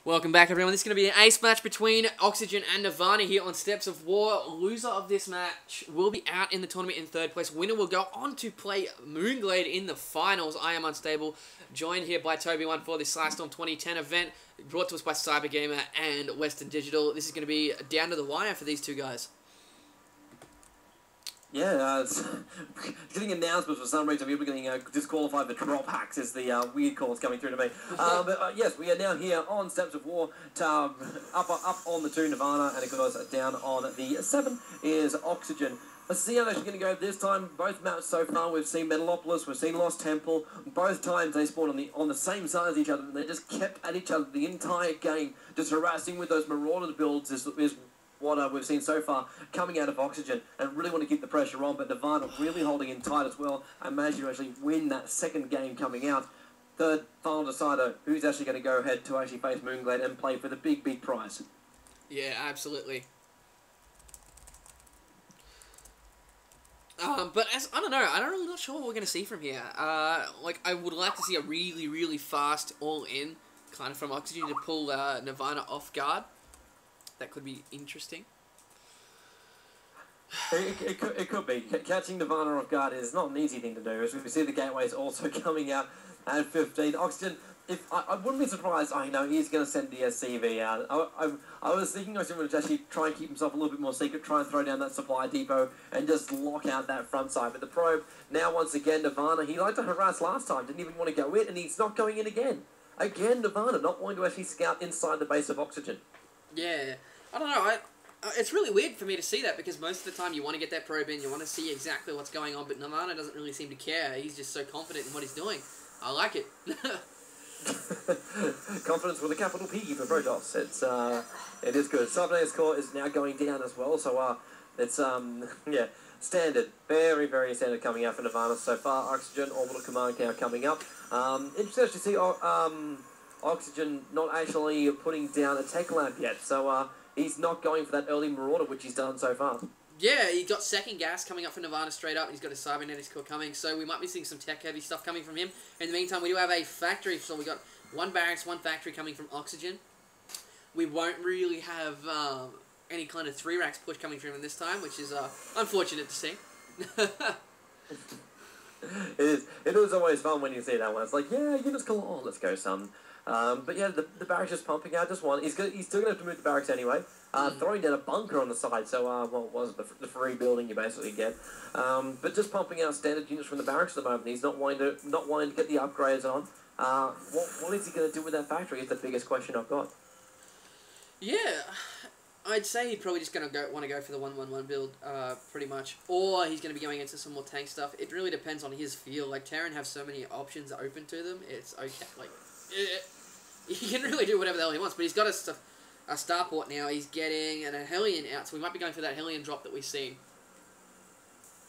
Welcome back, everyone. This is going to be an ace match between Oxygen and Nirvana here on Steps of War. Loser of this match will be out in the tournament in third place. Winner will go on to play Moonglade in the finals. I am Unstable, joined here by Toby1 for this SI STORM 2010 event, brought to us by Cybergamer and Western Digital. This is going to be down to the wire for these two guys. Yeah, it's getting announcements for some reason. People getting disqualified for drop hacks is the weird calls coming through to me. Yes, we are now here on Steps of War. Up on the 2, Nirvana, and it goes down on the 7 is Oxygen. Let's see how they're going to go this time. Both maps so far, we've seen Metalopolis, we've seen Lost Temple. Both times they spawned on the same side as each other, and they just kept at each other the entire game, just harassing with those Marauder builds is what we've seen so far coming out of Oxygen, and really want to keep the pressure on, but Nirvana really holding in tight as well and managing to actually win that second game coming out. Third final decider, who's actually going to go ahead to actually face Moonglade and play for the big prize. Yeah, absolutely. But I don't know, I'm really not sure what we're going to see from here. I would like to see a really fast all-in kind of from Oxygen to pull Nirvana off guard. That could be interesting. It could be. Catching Nirvana off guard is not an easy thing to do, as we see the gateways also coming out at 15. Oxygen, I wouldn't be surprised, I know he's going to send the CV out. I was thinking Oxygen would actually try and keep himself a little bit more secret, try and throw down that supply depot and just lock out that front side. But the probe, now once again, Nirvana, he liked to harass last time, didn't even want to go in, and he's not going in again. Again, Nirvana not wanting to actually scout inside the base of Oxygen. Yeah, I don't know. It's really weird for me to see that, because most of the time you want to get that probe in, you want to see exactly what's going on, but Nirvana doesn't really seem to care. He's just so confident in what he's doing. I like it. Confidence with a capital P for Protoss. It is good. Cybergamer's core is now going down as well, so it's yeah, standard, very standard coming out for Nirvana so far. Oxygen orbital command now coming up. Interesting to see Oxygen not actually putting down a tech lab yet, so he's not going for that early Marauder, which he's done so far. Yeah, he got second gas coming up for Nirvana straight up. He's got a cybernetics core coming, so we might be seeing some tech-heavy stuff coming from him. In the meantime, we do have a factory, so we got one barracks, one factory coming from Oxygen. We won't really have any kind of 3 racks push coming from him this time, which is unfortunate to see. It is always fun when you see that one. It's like, yeah, units galore, let's go, son. But yeah, the barracks is pumping out just one. He's still going to have to move the barracks anyway. Throwing down a bunker on the side, so well, it was the free building you basically get. But just pumping out standard units from the barracks at the moment. He's not wanting to get the upgrades on. What is he going to do with that factory? Is the biggest question I've got. Yeah, I'd say he's probably just going to want to go for the 1-1-1 build, pretty much. Or he's going to be going into some more tank stuff. It really depends on his feel. Like, Terran have so many options open to them. It's okay. Like, he can really do whatever the hell he wants. But he's got a starport now. He's getting a Hellion out. So we might be going for that Hellion drop that we've seen.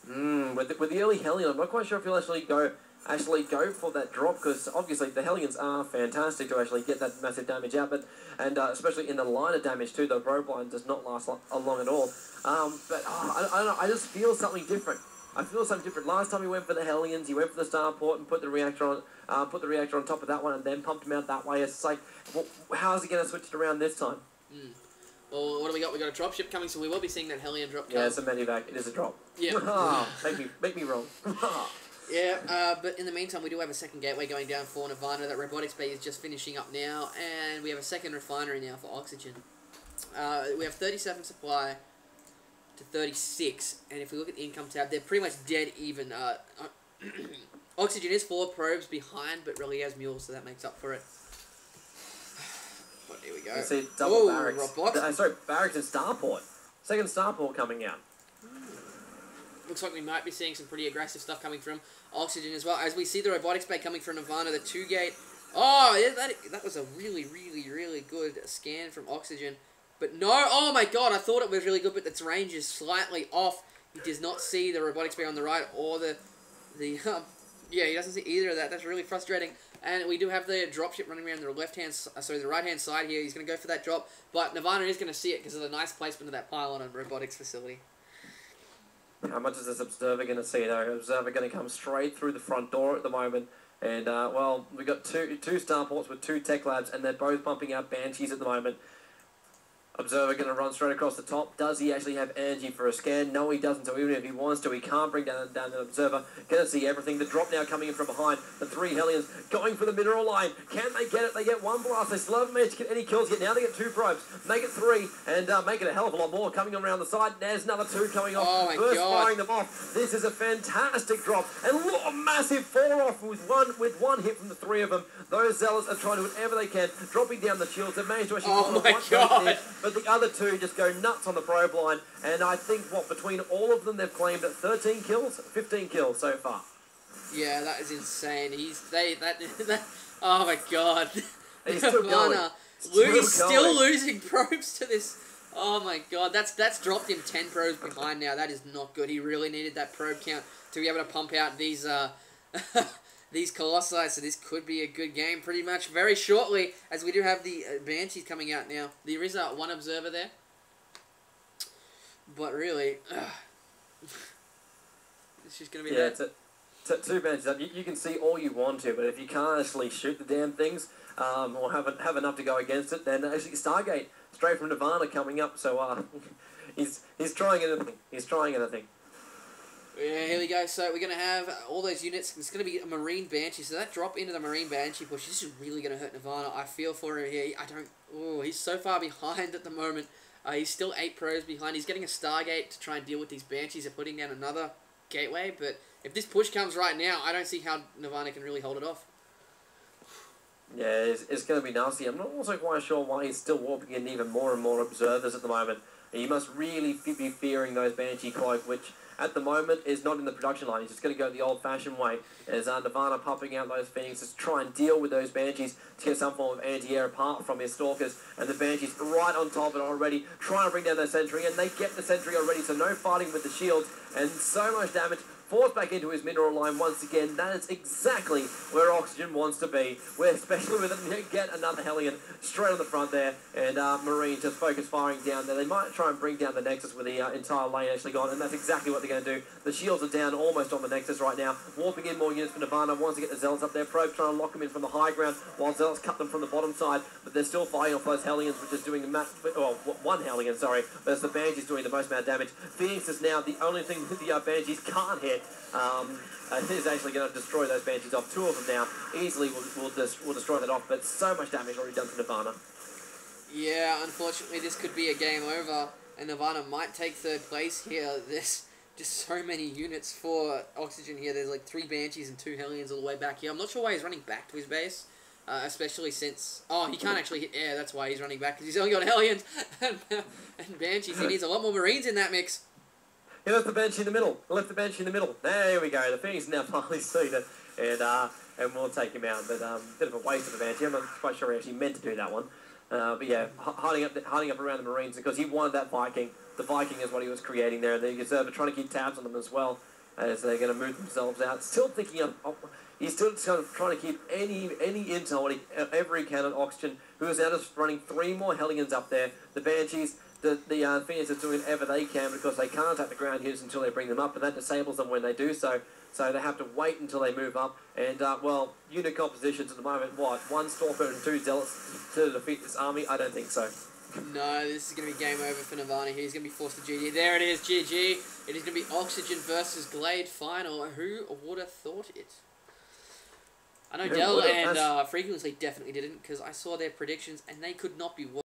With the early Hellion, I'm not quite sure if he'll actually go for that drop, because obviously the Hellions are fantastic to actually get that massive damage out, and especially in the line of damage too. The robe line does not last long at all. I don't know. I just feel something different. I feel something different. Last time he went for the Hellions, he went for the starport and put the reactor on top of that one, and then pumped him out that way. It's like, well, how is he going to switch it around this time? Well, what do we got? We got a dropship coming, so we will be seeing that Hellion drop come. Yeah, it's a medevac. It is a drop. Yeah. Make me wrong. Yeah, but in the meantime, we do have a second gateway going down for Nirvana. That robotics bay is just finishing up now, and we have a second refinery now for Oxygen. We have 37 supply to 36, and if we look at the income tab, they're pretty much dead even. Oxygen is 4 probes behind, but really has mules, so that makes up for it. But here we go. You see double barracks. Barracks and starport. Second starport coming out. Looks like we might be seeing some pretty aggressive stuff coming from Oxygen as well. As we see the robotics bay coming from Nirvana, the 2-gate. Oh, yeah, that was a really good scan from Oxygen. But no, oh my god, I thought it was really good, but its range is slightly off. He does not see the robotics bay on the right or the yeah, he doesn't see either of that. That's really frustrating. And we do have the dropship running around the the right-hand side here. He's going to go for that drop, but Nirvana is going to see it because of the nice placement of that pylon and robotics facility. How much is this observer going to see though? Observer going to come straight through the front door at the moment. And, well, we've got two starports with 2 tech labs, and they're both pumping out Banshees at the moment. Observer going to run straight across the top. Does he actually have Angie for a scan? No, he doesn't. So even if he wants to, he can't bring down the Observer. Going to see everything. The drop now coming in from behind. The 3 Hellions going for the mineral line. Can they get it? They get 1 blast. They still haven't managed to get any kills yet. Now they get 2 probes. Make it 3 and make it a hell of a lot more coming around the side. There's another 2 coming off. Oh my First God. firing them off. This is a fantastic drop. And look, a massive fall off with one hit from the 3 of them. Those Zealots are trying to do whatever they can, dropping down the shields. They've managed to actually Oh my God. but the other 2 just go nuts on the probe line, and I think, between all of them, they've claimed 13 kills, 15 kills so far. Yeah, that is insane. Oh my God. He's still going. He's still losing probes to this. Oh my God, that's dropped him 10 probes behind now. That is not good. He really needed that probe count to be able to pump out these these Colossi, so this could be a good game pretty much very shortly, as we do have the Banshees coming out now. There is 1 observer there. But really, it's just going to be that. Yeah, 2 Banshees up. You can see all you want to, but if you can't actually shoot the damn things, or have enough to go against it, then actually Stargate, straight from Nirvana coming up, so he's trying anything. He's trying anything. Yeah, here we go. So we're going to have all those units. It's going to be a Marine Banshee. So that drop into the Marine Banshee push, this is really going to hurt Nirvana. I feel for him here. He's so far behind at the moment. He's still 8 pros behind. He's getting a Stargate to try and deal with these Banshees. They're putting down another gateway. But if this push comes right now, I don't see how Nirvana can really hold it off. Yeah, it's going to be nasty. I'm not also quite sure why he's still warping in even more and more observers at the moment. He must really be fearing those Banshee cloak, which at the moment is not in the production line. He's just going to go the old-fashioned way. As Nirvana pumping out those Phoenixes to try and deal with those Banshees to get some form of anti-air apart from his Stalkers. And the Banshees right on top of it already, trying to bring down their Sentry, and they get the Sentry already, so no fighting with the shields, and so much damage. Forced back into his mineral line once again. That is exactly where Oxygen wants to be. Where, especially with them, get another Hellion straight on the front there. And Marine just focus firing down there. They might try and bring down the Nexus with the entire lane actually gone. And that's exactly what they're going to do. The shields are down almost on the Nexus right now. Warping in more units for Nirvana. Wants to get the Zealots up there. Probe trying to lock them in from the high ground. While Zealots cut them from the bottom side. But they're still fighting off those Hellions, which is doing one Hellion, sorry. But it's the Banshees doing the most amount of damage. Phoenix is now the only thing that the Banshees can't hit. Is actually going to destroy those Banshees off. 2 of them now easily will destroy that off, but so much damage already done to Nirvana. Yeah, unfortunately this could be a game over, and Nirvana might take 3rd place here. There's just so many units for Oxygen here. There's like 3 Banshees and 2 Hellions all the way back here. I'm not sure why he's running back to his base, especially since... Oh, he can't actually hit air, that's why he's running back, because he's only got Hellions and Banshees. He needs a lot more Marines in that mix. He left the Banshee in the middle. There we go. The Phoenix now finally seen it, and we'll take him out. But bit of a waste of the Banshee. I'm not quite sure he actually meant to do that one. But yeah, hiding up around the Marines because he wanted that Viking. The Viking is what he was creating there. The Observer trying to keep tabs on them as well as they're going to move themselves out. Still thinking of. He's still kind of trying to keep any intel whenever he can on Oxygen, who is now just running 3 more Hellions up there. The Banshees. The Phoenix are doing whatever they can because they can't attack the ground units until they bring them up, and that disables them when they do so. So they have to wait until they move up. And, well, unit compositions at the moment, what? 1 Stalker and 2 Zealots to defeat this army? I don't think so. No, this is going to be game over for Nirvana here. He's going to be forced to GG. There it is, GG. It is going to be Oxygen versus Glade final. Who would have thought it? I know Dell and Frequently definitely didn't, because I saw their predictions, and they could not be worse.